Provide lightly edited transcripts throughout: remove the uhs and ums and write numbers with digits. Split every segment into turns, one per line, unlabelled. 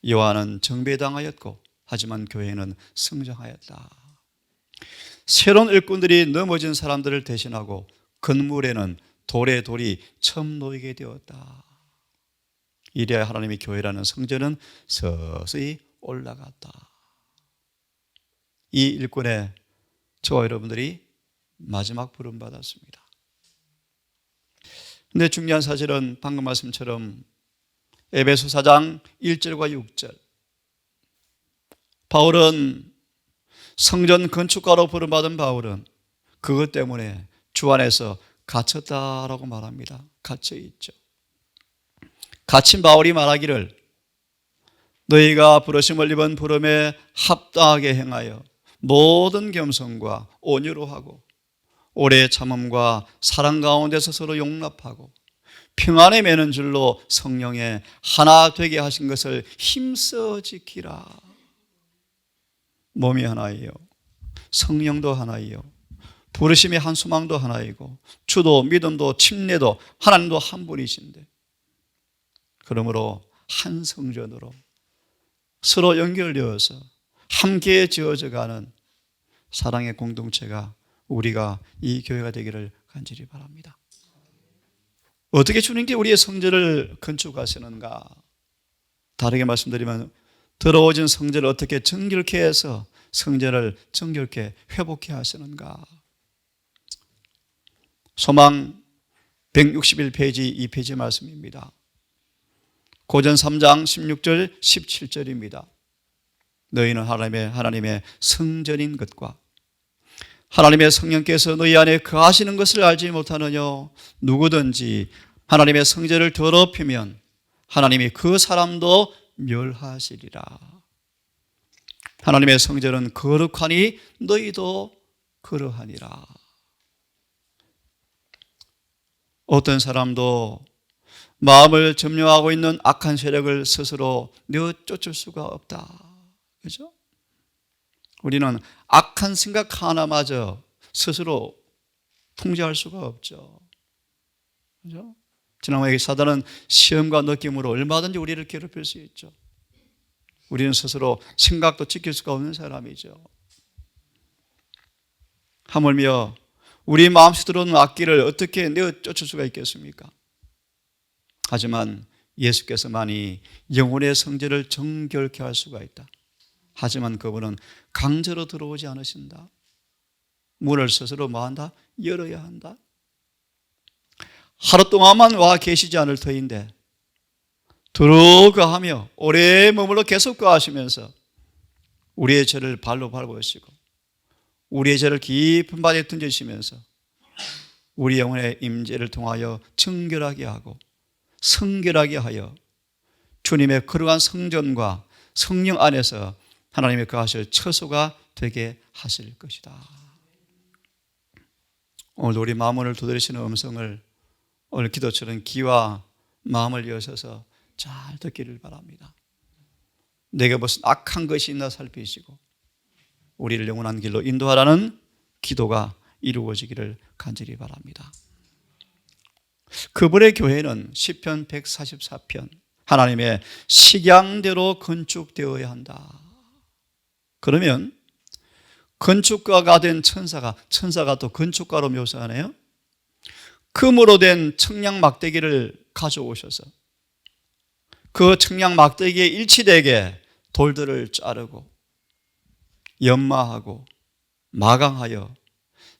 요한은 정배당하였고 하지만 교회는 성장하였다. 새로운 일꾼들이 넘어진 사람들을 대신하고 건물에는 돌에 돌이 처음 놓이게 되었다. 이래야 하나님의 교회라는 성전은 서서히 올라갔다. 이 일꾼에 저와 여러분들이 마지막 부름받았습니다. 근데 중요한 사실은 방금 말씀처럼 에베소 4장 1절과 6절, 바울은 성전 건축가로 부름받은 바울은 그것 때문에 주 안에서 갇혔다라고 말합니다. 갇혀있죠. 갇힌 바울이 말하기를 너희가 부르심을 입은 부름에 합당하게 행하여 모든 겸손과 온유로 하고 오래 참음과 사랑 가운데서 서로 용납하고 평안에 매는 줄로 성령에 하나 되게 하신 것을 힘써 지키라. 몸이 하나이요, 성령도 하나이요, 부르심의 한 소망도 하나이고 주도 믿음도 침례도 하나님도 한 분이신데, 그러므로 한 성전으로 서로 연결되어서 함께 지어져가는 사랑의 공동체가 우리가 이 교회가 되기를 간절히 바랍니다. 어떻게 주님께 우리의 성전을 건축하시는가? 다르게 말씀드리면 더러워진 성전을 어떻게 정결케 해서 성전을 정결케 회복케 하시는가? 소망 161페이지 2페이지 말씀입니다. 고전 3장 16절 17절입니다. 너희는 하나님의 성전인 것과 하나님의 성령께서 너희 안에 거하시는 것을 알지 못하느냐? 누구든지 하나님의 성전을 더럽히면 하나님이 그 사람도 멸하시리라. 하나님의 성전은 거룩하니 너희도 그러하니라. 어떤 사람도 마음을 점령하고 있는 악한 세력을 스스로 내어쫓을 수가 없다. 그죠? 우리는 악한 생각 하나마저 스스로 통제할 수가 없죠. 그죠? 지난번에 사단은 시험과 느낌으로 얼마든지 우리를 괴롭힐 수 있죠. 우리는 스스로 생각도 지킬 수가 없는 사람이죠. 하물며 우리 마음속에 들어오는 악기를 어떻게 내어쫓을 수가 있겠습니까? 하지만 예수께서만이 영혼의 성전을 정결케 할 수가 있다. 하지만 그분은 강제로 들어오지 않으신다. 문을 스스로 뭐한다? 열어야 한다. 하루 동안만 와 계시지 않을 터인데 들어가하며 오래 머물러 계속 거하시면서 우리의 죄를 발로 밟으시고 우리의 죄를 깊은 바다에 던지시면서 우리 영혼의 임재를 통하여 정결하게 하고 성결하게 하여 주님의 거룩한 성전과 성령 안에서 하나님의 거하실 처소가 되게 하실 것이다. 오늘 우리 마음을 두드리시는 음성을 오늘 기도처럼 귀와 마음을 여셔서 잘 듣기를 바랍니다. 내게 무슨 악한 것이 있나 살피시고 우리를 영원한 길로 인도하라는 기도가 이루어지기를 간절히 바랍니다. 그분의 교회는 시편 144편 하나님의 식양대로 건축되어야 한다. 그러면 건축가가 된 천사가 또 건축가로 묘사하네요. 금으로 된 청량 막대기를 가져오셔서 그 청량 막대기에 일치되게 돌들을 자르고 연마하고 마강하여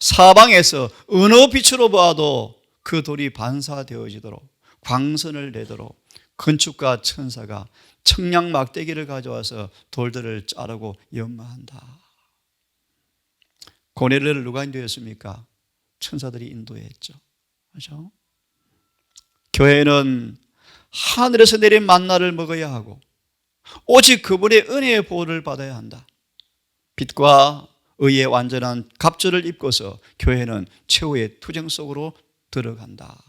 사방에서 어느 빛으로 봐도 그 돌이 반사되어지도록 광선을 내도록 건축가 천사가 청량 막대기를 가져와서 돌들을 자르고 연마한다. 고넬료를 누가 인도했습니까? 천사들이 인도했죠. 그렇죠? 교회는 하늘에서 내린 만나를 먹어야 하고 오직 그분의 은혜의 보호를 받아야 한다. 빛과 의의 완전한 갑주를 입고서 교회는 최후의 투쟁 속으로 들어간다.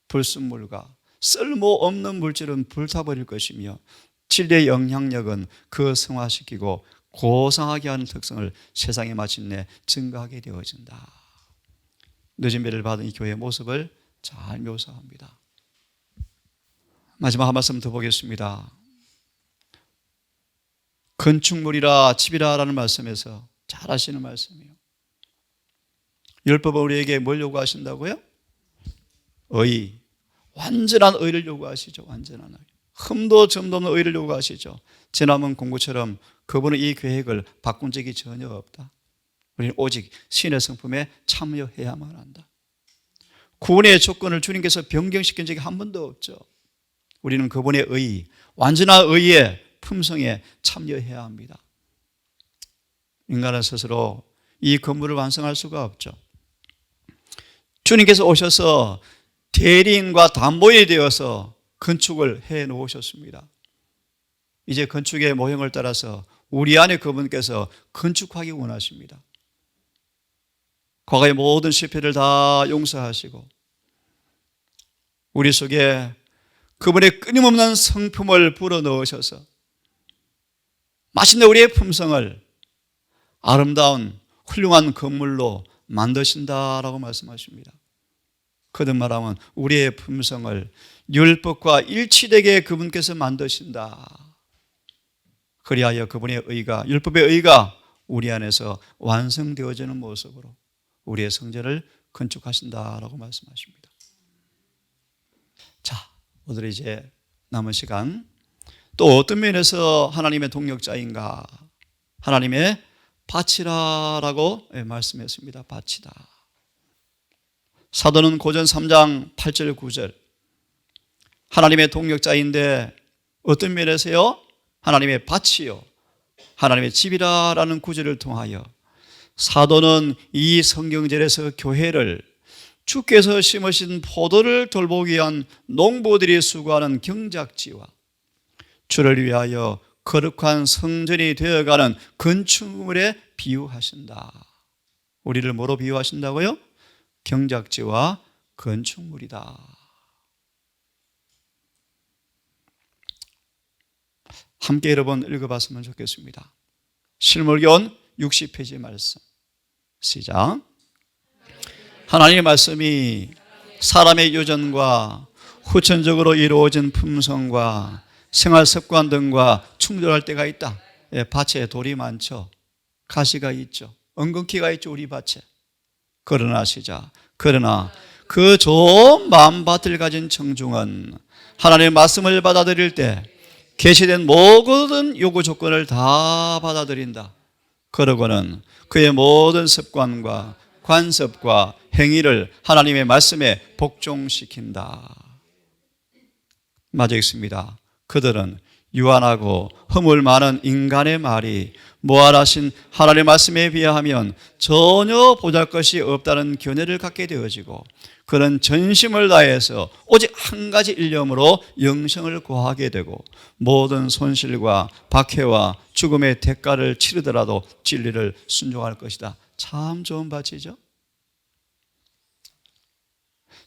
불순물과 쓸모없는 물질은 불타버릴 것이며 진리의 영향력은 그 성화시키고 고상하게 하는 특성을 세상에 마침내 증가하게 되어진다. 늦은 배를 받은 이 교회의 모습을 잘 묘사합니다. 마지막 한 말씀 더 보겠습니다. 건축물이라 집이라 라는 말씀에서 잘 아시는 말씀이에요. 율법은 우리에게 뭘 요구하신다고요? 의, 완전한 의를 요구하시죠. 완전한 의. 흠도 점도 없는 의를 요구하시죠. 지난번 공부처럼 그분은 이 계획을 바꾼 적이 전혀 없다. 우리는 오직 신의 성품에 참여해야만 한다. 구원의 조건을 주님께서 변경시킨 적이 한 번도 없죠. 우리는 그분의 의, 완전한 의의 품성에 참여해야 합니다. 인간은 스스로 이 건물을 완성할 수가 없죠. 주님께서 오셔서 대리인과 담보인이 되어서 건축을 해 놓으셨습니다. 이제 건축의 모형을 따라서 우리 안에 그분께서 건축하기 원하십니다. 과거의 모든 실패를 다 용서하시고 우리 속에 그분의 끊임없는 성품을 불어넣으셔서 마침내 우리의 품성을 아름다운 훌륭한 건물로 만드신다라고 말씀하십니다. 거듭 말하면 우리의 품성을 율법과 일치되게 그분께서 만드신다. 그리하여 그분의 의가, 율법의 의가 우리 안에서 완성되어지는 모습으로 우리의 성전을 건축하신다라고 말씀하십니다. 자, 오늘 이제 남은 시간 또 어떤 면에서 하나님의 동력자인가? 하나님의 밭이라라고 말씀했습니다. 밭이다. 사도는 고전 3장 8절 9절 하나님의 동력자인데 어떤 면에서요? 하나님의 밭이요 하나님의 집이라라는 구절을 통하여 사도는 이 성경절에서 교회를 주께서 심으신 포도를 돌보기 위한 농부들이 수고하는 경작지와 주를 위하여 거룩한 성전이 되어가는 건축물에 비유하신다. 우리를 뭐로 비유하신다고요? 경작지와 건축물이다. 함께 여러 번 읽어봤으면 좋겠습니다. 실물교원 60페이지 말씀 시작. 하나님의 말씀이 사람의 유전과 후천적으로 이루어진 품성과 생활 습관 등과 충돌할 때가 있다. 밭에 돌이 많죠. 가시가 있죠. 엉겅퀴가 있죠. 우리 밭에. 그러나 그 좋은 마음밭을 가진 청중은 하나님의 말씀을 받아들일 때 계시된 모든 요구 조건을 다 받아들인다. 그러고는 그의 모든 습관과 관습과 행위를 하나님의 말씀에 복종시킨다. 맞아 있습니다. 그들은 유한하고 허물 많은 인간의 말이 무한하신 하나님의 말씀에 비하면 전혀 보잘것이 없다는 견해를 갖게 되어지고 그런 전심을 다해서 오직 한 가지 일념으로 영생을 구하게 되고 모든 손실과 박해와 죽음의 대가를 치르더라도 진리를 순종할 것이다. 참 좋은 밭이죠.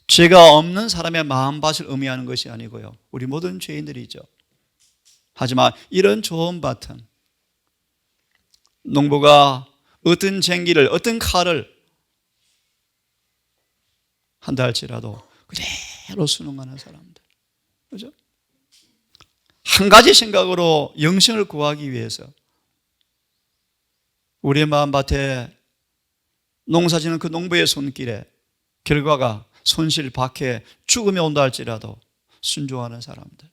죄가 없는 사람의 마음밭을 의미하는 것이 아니고요. 우리 모든 죄인들이죠. 하지만 이런 좋은 밭은 농부가 어떤 쟁기를, 어떤 칼을 한다 할지라도 그대로 순응하는 사람들. 그죠? 한 가지 생각으로 영생을 구하기 위해서 우리의 마음밭에 농사지는 그 농부의 손길에 결과가 손실, 박해, 죽음이 온다 할지라도 순종하는 사람들.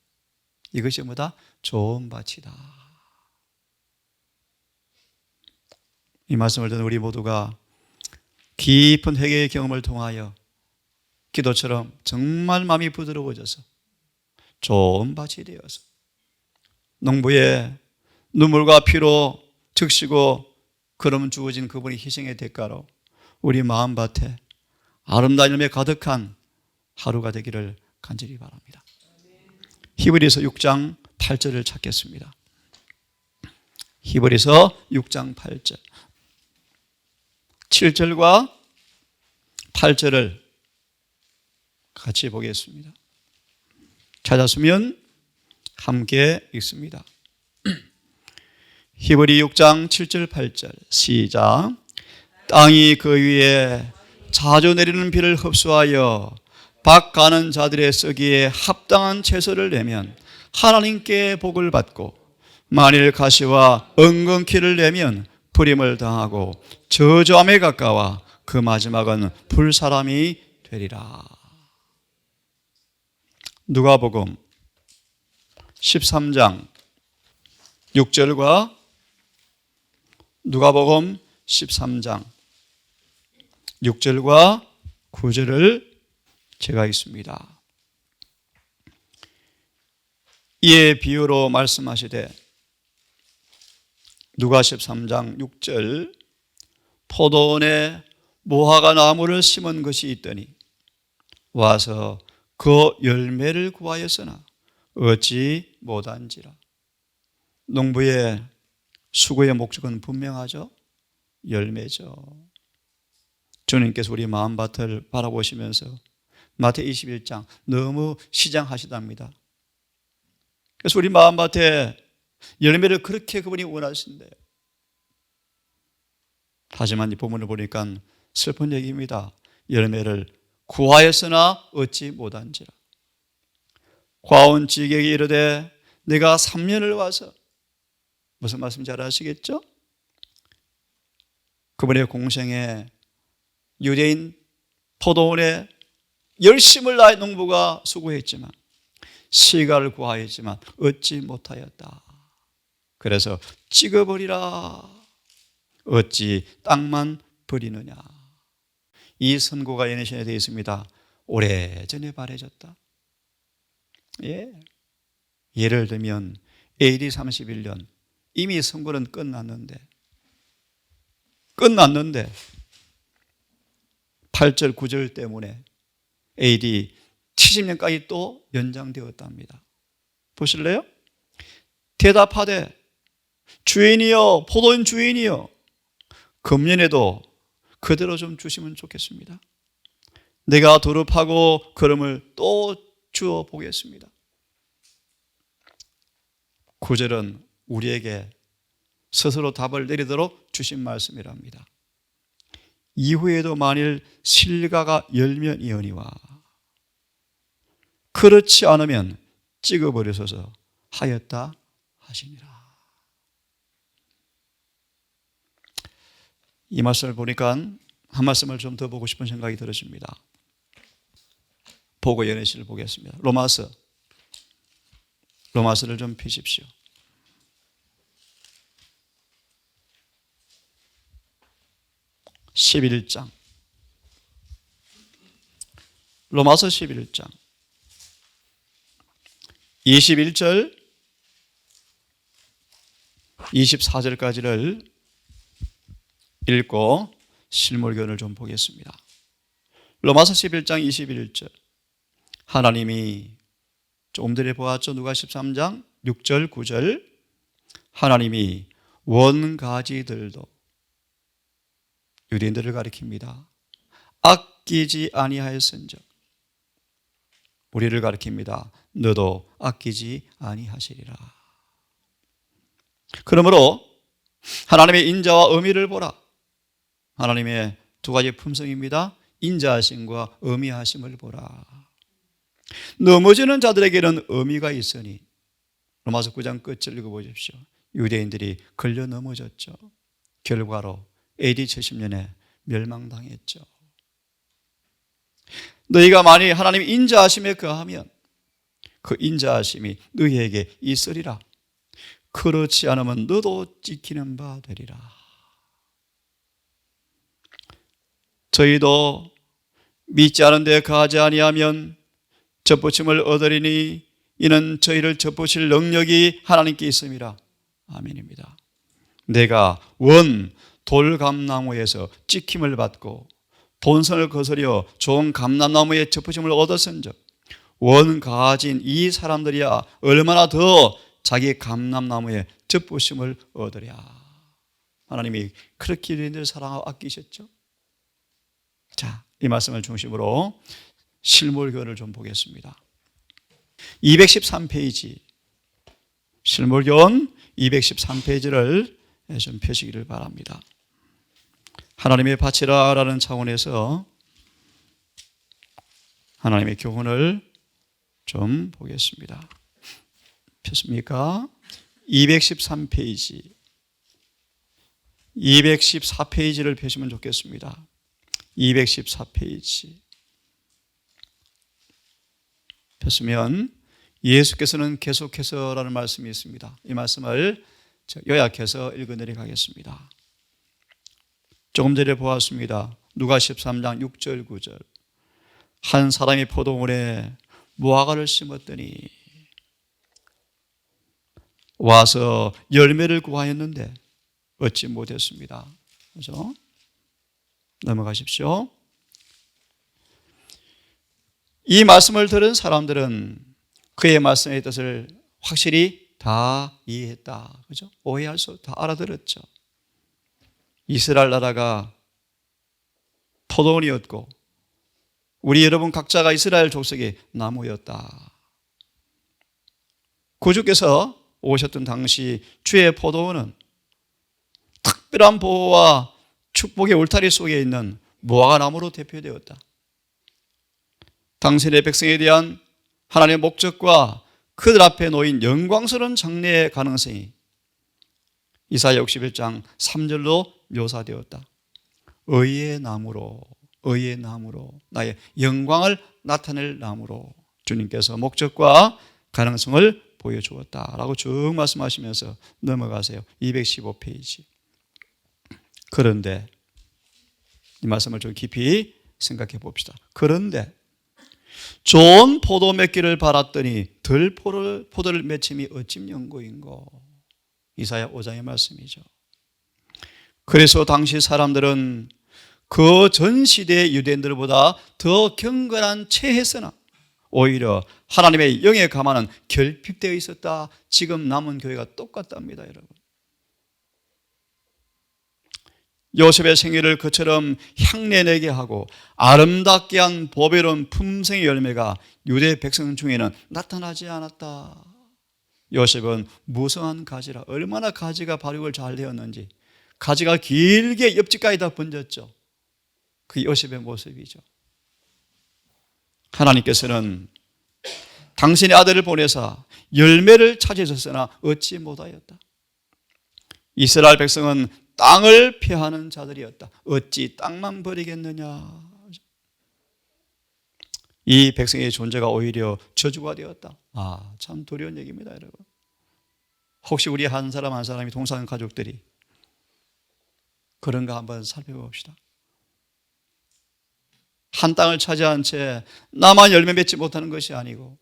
이것이 뭐다? 좋은 밭이다. 이 말씀을 듣는 우리 모두가 깊은 회개의 경험을 통하여 기도처럼 정말 마음이 부드러워져서 좋은 밭이 되어서 농부의 눈물과 피로 적시고 그러면 주어진 그분의 희생의 대가로 우리 마음밭에 아름다운 열매 가득한 하루가 되기를 간절히 바랍니다. 히브리서 6장 8절을 찾겠습니다. 히브리서 6장 8절 7절과 8절을 같이 보겠습니다. 찾았으면 함께 읽습니다. 히브리 6장 7절 8절 시작. 땅이 그 위에 자주 내리는 비를 흡수하여 밭 가는 자들의 쓰기에 합당한 채소를 내면 하나님께 복을 받고 만일 가시와 엉겅퀴를 내면 불임을 당하고 저주함에 가까워 그 마지막은 불사람이 되리라. 누가복음 13장 6절과 누가복음 13장 6절과 9절을 제가 읽습니다. 이에 비유로 말씀하시되 누가 13장 6절 포도원에 무화과 나무를 심은 것이 있더니 와서 그 열매를 구하였으나 얻지 못한지라. 농부의 수고의 목적은 분명하죠. 열매죠. 주님께서 우리 마음밭을 바라보시면서 마태복음 21장 너무 시장하시답니다. 그래서 우리 마음밭에 열매를 그렇게 그분이 원하신대요. 하지만 이 본문을 보니까 슬픈 얘기입니다. 열매를 구하였으나 얻지 못한지라. 과온 지객이 이르되 내가 3년을 와서, 무슨 말씀 잘 아시겠죠? 그분의 공생에 유대인 포도원에 열심을 다해 농부가 수고했지만 시가를 구하였지만 얻지 못하였다. 그래서 찍어버리라. 어찌 땅만 버리느냐. 이 선고가 예내신에 되어 있습니다. 오래전에 바래졌다. 예를 들면 AD 31년 이미 선고는 끝났는데 8절 9절 때문에 AD 70년까지 또 연장되었답니다. 보실래요? 대답하되 주인이여, 포도원 주인이여, 금년에도 그대로 좀 주시면 좋겠습니다. 내가 두릅하고 걸음을 또 주어 보겠습니다. 9절은 우리에게 스스로 답을 내리도록 주신 말씀이랍니다. 이후에도 만일 실과가 열면이오니와 그렇지 않으면 찍어버리소서 하였다 하시니라. 이 말씀을 보니까 한 말씀을 좀 더 보고 싶은 생각이 들어집니다. 보고 연애시를 보겠습니다. 로마서를 좀 펴십시오. 로마서 11장 21절 24절까지를 읽고 실물견을 좀 보겠습니다. 로마서 11장 21절 하나님이 조금 전에 보았죠. 누가 13장 6절 9절 하나님이 원가지들도 유대인들을 가리킵니다. 아끼지 아니하였은즉 우리를 가리킵니다. 너도 아끼지 아니하시리라. 그러므로 하나님의 인자와 의미를 보라. 하나님의 두 가지 품성입니다. 인자하심과 의미하심을 보라. 넘어지는 자들에게는 의미가 있으니 로마서 9장 끝을 읽어보십시오. 유대인들이 걸려 넘어졌죠. 결과로 AD 70년에 멸망당했죠. 너희가 만일 하나님의 인자하심에 거하면 그 인자하심이 너희에게 있으리라. 그렇지 않으면 너도 찍히는 바 되리라. 저희도 믿지 않은 데 거하지 아니하면 접붙임을 얻으리니 이는 저희를 접붙일 능력이 하나님께 있음이라. 아멘입니다. 내가 원 돌감나무에서 찍힘을 받고 본선을 거스려 좋은 감람나무에 접붙임을 얻었은즉 원 가진 이 사람들이야 얼마나 더 자기 감람나무에 접붙임을 얻으랴. 하나님이 그렇게 유대인들을 사랑하고 아끼셨죠. 자, 이 말씀을 중심으로 실물견을 좀 보겠습니다. 213페이지 실물견 213페이지를 좀 펴시기를 바랍니다. 하나님의 밭이라라는 차원에서 하나님의 교훈을 좀 보겠습니다. 폈습니까? 213페이지, 214페이지를 펴시면 좋겠습니다. 214페이지 폈으면 예수께서는 계속해서라는 말씀이 있습니다. 이 말씀을 요약해서 읽어내려가겠습니다. 조금 전에 보았습니다. 누가 13장 6절 9절 한 사람이 포도원에 무화과를 심었더니 와서 열매를 구하였는데 얻지 못했습니다. 그렇죠? 넘어가십시오. 이 말씀을 들은 사람들은 그의 말씀의 뜻을 확실히 다 이해했다. 그죠? 오해할 수 다 알아들었죠. 이스라엘 나라가 포도원이었고 우리 여러분 각자가 이스라엘 족속의 나무였다. 구주께서 오셨던 당시 주의 포도원은 특별한 보호와 축복의 울타리 속에 있는 무화과 나무로 대표되었다. 당신의 백성에 대한 하나님의 목적과 그들 앞에 놓인 영광스러운 장래의 가능성이 이사야 61장 3절로 묘사되었다. 의의 나무로 나의 영광을 나타낼 나무로 주님께서 목적과 가능성을 보여주었다라고 쭉 말씀하시면서 넘어가세요. 215페이지. 그런데 이 말씀을 좀 깊이 생각해 봅시다. 그런데 좋은 포도 맺기를 바랐더니 덜 포도를 맺힘이 어찌 연고인고. 이사야 5장의 말씀이죠. 그래서 당시 사람들은 그 전 시대의 유대인들보다 더 경건한 체했으나 오히려 하나님의 영의 감화는 결핍되어 있었다. 지금 남은 교회가 똑같답니다, 여러분. 요셉의 생애를 그처럼 향내내게 하고 아름답게 한 보배로운 품성의 열매가 유대 백성 중에는 나타나지 않았다. 요셉은 무성한 가지라 얼마나 가지가 발육을 잘 되었는지 가지가 길게 옆집까지 다 번졌죠. 그 요셉의 모습이죠. 하나님께서는 당신의 아들을 보내사 열매를 차지하셨으나 얻지 못하였다. 이스라엘 백성은 땅을 폐하는 자들이었다. 어찌 땅만 버리겠느냐. 이 백성의 존재가 오히려 저주가 되었다. 참 두려운 얘기입니다, 여러분. 혹시 우리 한 사람 한 사람이 동사한 가족들이 그런가 한번 살펴봅시다. 한 땅을 차지한 채 나만 열매 맺지 못하는 것이 아니고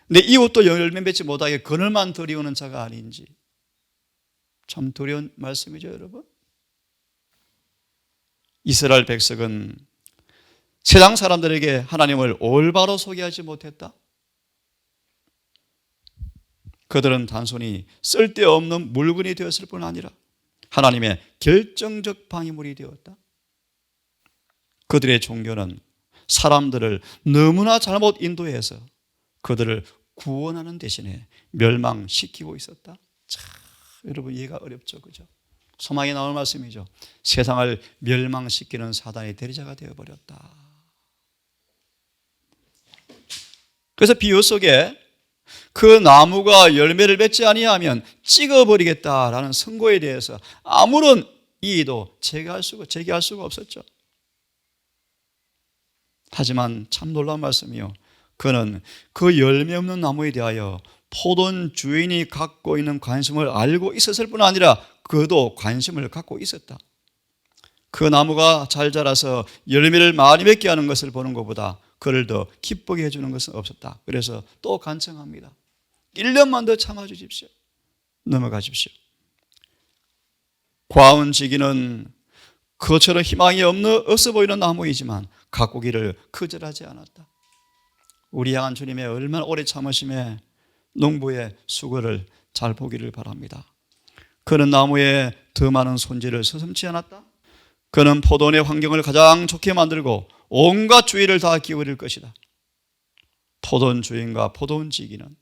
내 이웃도 열매 맺지 못하게 그늘만 들이우는 자가 아닌지 참 두려운 말씀이죠, 여러분. 이스라엘 백성은 세상 사람들에게 하나님을 올바로 소개하지 못했다. 그들은 단순히 쓸데없는 물건이 되었을 뿐 아니라 하나님의 결정적 방해물이 되었다. 그들의 종교는 사람들을 너무나 잘못 인도해서 그들을 구원하는 대신에 멸망시키고 있었다. 참, 여러분 이해가 어렵죠, 그죠? 소망이 나올 말씀이죠. 세상을 멸망시키는 사단의 대리자가 되어버렸다. 그래서 비유 속에 그 나무가 열매를 맺지 아니하면 찍어버리겠다라는 선고에 대해서 아무런 이의도 제기할 수가 없었죠. 하지만 참 놀라운 말씀이요. 그는 그 열매 없는 나무에 대하여 포도원 주인이 갖고 있는 관심을 알고 있었을 뿐 아니라 그도 관심을 갖고 있었다. 그 나무가 잘 자라서 열매를 많이 맺게 하는 것을 보는 것보다 그를 더 기쁘게 해주는 것은 없었다. 그래서 또 간청합니다. 1년만 더 참아주십시오. 넘어가십시오. 과운지기는 그처럼 희망이 없어 보이는 나무이지만 가꾸기를 거절하지 않았다. 우리 향한 주님의 얼마나 오래 참으심에 농부의 수고를 잘 보기를 바랍니다. 그는 나무에 더 많은 손질을 서슴지 않았다. 그는 포도원의 환경을 가장 좋게 만들고 온갖 주의를 다 기울일 것이다. 포도원 주인과 포도원 지기는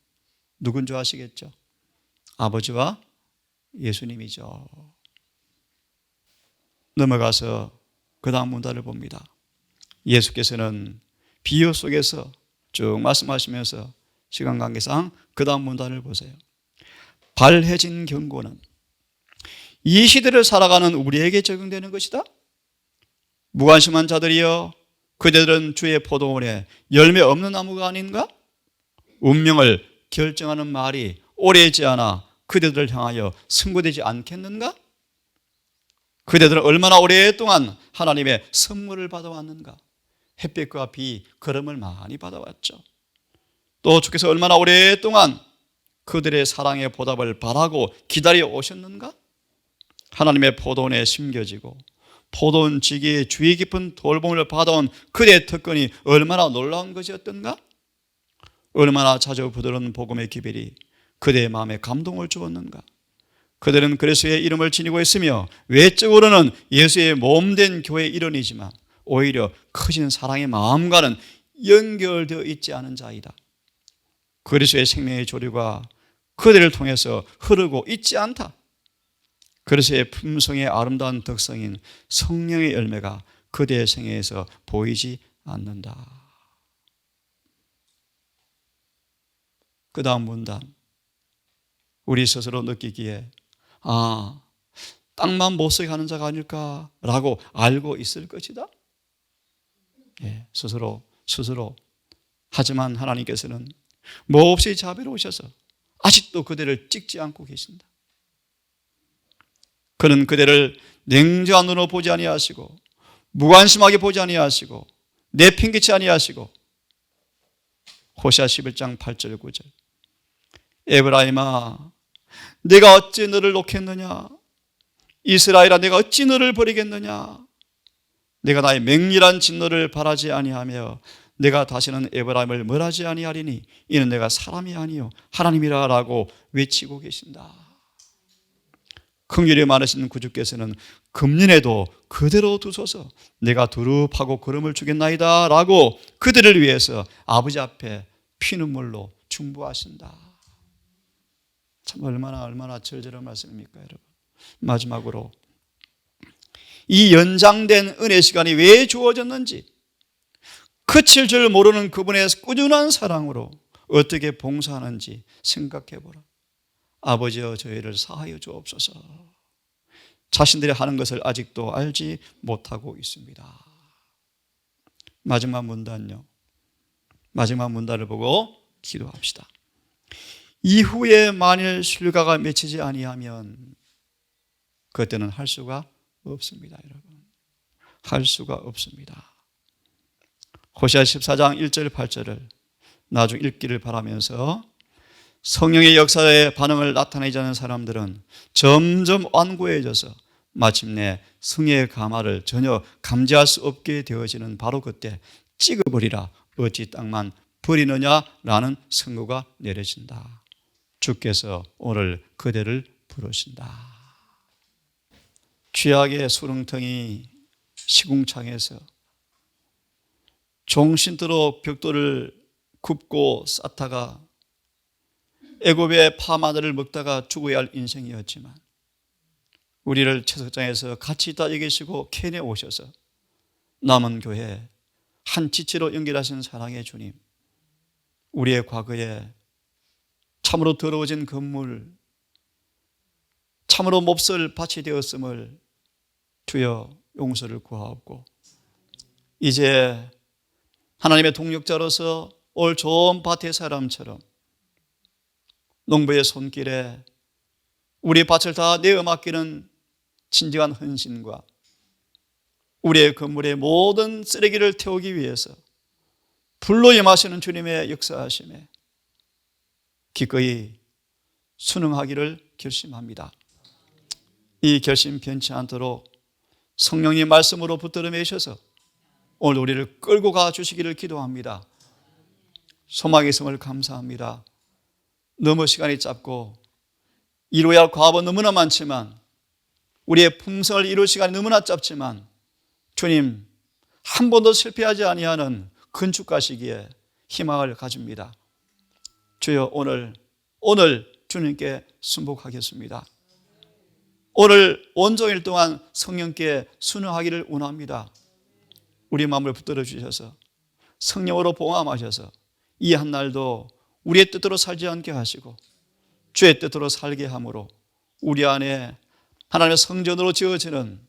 누군 줄 아시겠죠? 아버지와 예수님이죠. 넘어가서 그 다음 문단을 봅니다. 예수께서는 비유 속에서 쭉 말씀하시면서 시간 관계상 그 다음 문단을 보세요. 발해진 경고는 이 시대를 살아가는 우리에게 적용되는 것이다. 무관심한 자들이여, 그대들은 주의 포도원에 열매 없는 나무가 아닌가? 운명을 결정하는 말이 오래 있지 않아 그대들을 향하여 선고되지 않겠는가? 그대들은 얼마나 오랫동안 하나님의 선물을 받아왔는가? 햇빛과 비, 걸음을 많이 받아왔죠. 또 주께서 얼마나 오랫동안 그들의 사랑의 보답을 바라고 기다려 오셨는가? 하나님의 포도원에 심겨지고 포도원 지기의 주의 깊은 돌봄을 받아온 그대의 특권이 얼마나 놀라운 것이었던가? 얼마나 자주 부드러운 복음의 기별이 그대의 마음에 감동을 주었는가? 그들은 그리스도의 이름을 지니고 있으며 외적으로는 예수의 몸된 교회의 일원이지만 오히려 커진 사랑의 마음과는 연결되어 있지 않은 자이다. 그리스도의 생명의 조류가 그들을 통해서 흐르고 있지 않다. 그리스도의 품성의 아름다운 덕성인 성령의 열매가 그대의 생애에서 보이지 않는다. 그 다음 문단, 우리 스스로 느끼기에 땅만 못쓰게 하는 자가 아닐까라고 알고 있을 것이다. 스스로. 하지만 하나님께서는 몹시 자비로우셔서 아직도 그대를 찍지 않고 계신다. 그는 그대를 냉정한 눈으로 보지 아니하시고 무관심하게 보지 아니하시고 내팽개치 아니하시고 호시아 11장 8절 9절 에브라임아 내가 어찌 너를 놓겠느냐, 이스라엘아 내가 어찌 너를 버리겠느냐, 내가 나의 맹렬한 진노를 바라지 아니하며 내가 다시는 에브라임을 멸하지 아니하리니 이는 내가 사람이 아니요 하나님이라라고 외치고 계신다. 긍휼이 많으신 구주께서는 금년에도 그대로 두소서 내가 두릅하고 걸음을 주겠나이다 라고 그들을 위해서 아버지 앞에 피눈물로 중보하신다. 참 얼마나 절절한 말씀입니까, 여러분. 마지막으로 이 연장된 은혜 시간이 왜 주어졌는지, 그칠 줄 모르는 그분의 꾸준한 사랑으로 어떻게 봉사하는지 생각해 보라. 아버지여 저희를 사하여 주옵소서. 자신들이 하는 것을 아직도 알지 못하고 있습니다. 마지막 문단요. 마지막 문단을 보고 기도합시다. 이후에 만일 실과가 맺히지 아니하면 그때는 할 수가 없습니다, 여러분. 할 수가 없습니다. 호시아 14장 1절 8절을 나중 읽기를 바라면서 성령의 역사의 반응을 나타내지 않은 사람들은 점점 완고해져서 마침내 성의 감화를 전혀 감지할 수 없게 되어지는 바로 그때 찍어버리라 어찌 땅만 버리느냐라는 선고가 내려진다. 주께서 오늘 그대를 부르신다. 죄악의 수렁텅이 시궁창에서 종신토록 벽돌을 굽고 쌓다가 애굽의 파마늘을 먹다가 죽어야 할 인생이었지만 우리를 채석장에서 같이 있다 여기시고 캔에 오셔서 남은 교회 한 지체로 연결하신 사랑의 주님, 우리의 과거에 참으로 더러워진 건물, 참으로 몹쓸 밭이 되었음을 주여 용서를 구하옵고 이제 하나님의 동력자로서 올 좋은 밭의 사람처럼 농부의 손길에 우리의 밭을 다 내어 맡기는 진정한 헌신과 우리의 건물의 모든 쓰레기를 태우기 위해서 불로 임하시는 주님의 역사하심에 기꺼이 순응하기를 결심합니다. 이 결심 변치 않도록 성령의 말씀으로 붙들어 매셔서 오늘 우리를 끌고 가 주시기를 기도합니다. 소망의 성을 감사합니다. 너무 시간이 짧고 이루어야 할 과업은 너무나 많지만 우리의 풍성을 이룰 시간이 너무나 짧지만 주님 한 번도 실패하지 아니하는 건축가시기에 희망을 가집니다. 주여 오늘 주님께 순복하겠습니다. 오늘 온종일 동안 성령께 순응하기를 원합니다. 우리 마음을 붙들어 주셔서 성령으로 봉함하셔서 이 한 날도 우리의 뜻대로 살지 않게 하시고 주의 뜻대로 살게 함으로 우리 안에 하나님의 성전으로 지어지는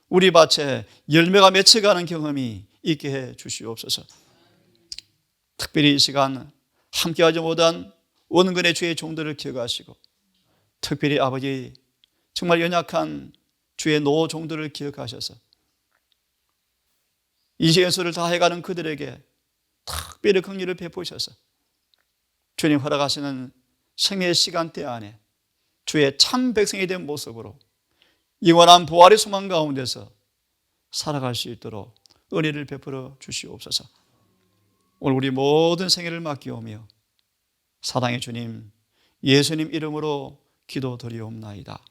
우리 밭에 열매가 맺혀가는 경험이 있게 해 주시옵소서. 특별히 이 시간 함께하지 못한 원근의 주의 종들을 기억하시고, 특별히 아버지 정말 연약한 주의 노 종들을 기억하셔서 이시연수를 다해가는 그들에게 특별히 긍휼을 베푸셔서 주님 허락하시는 생애의 시간대 안에 주의 참 백성이 된 모습으로 영원한 부활의 소망 가운데서 살아갈 수 있도록 은혜를 베풀어 주시옵소서. 오늘 우리 모든 생애를 맡기오며 사랑의 주님 예수님 이름으로 기도드리옵나이다.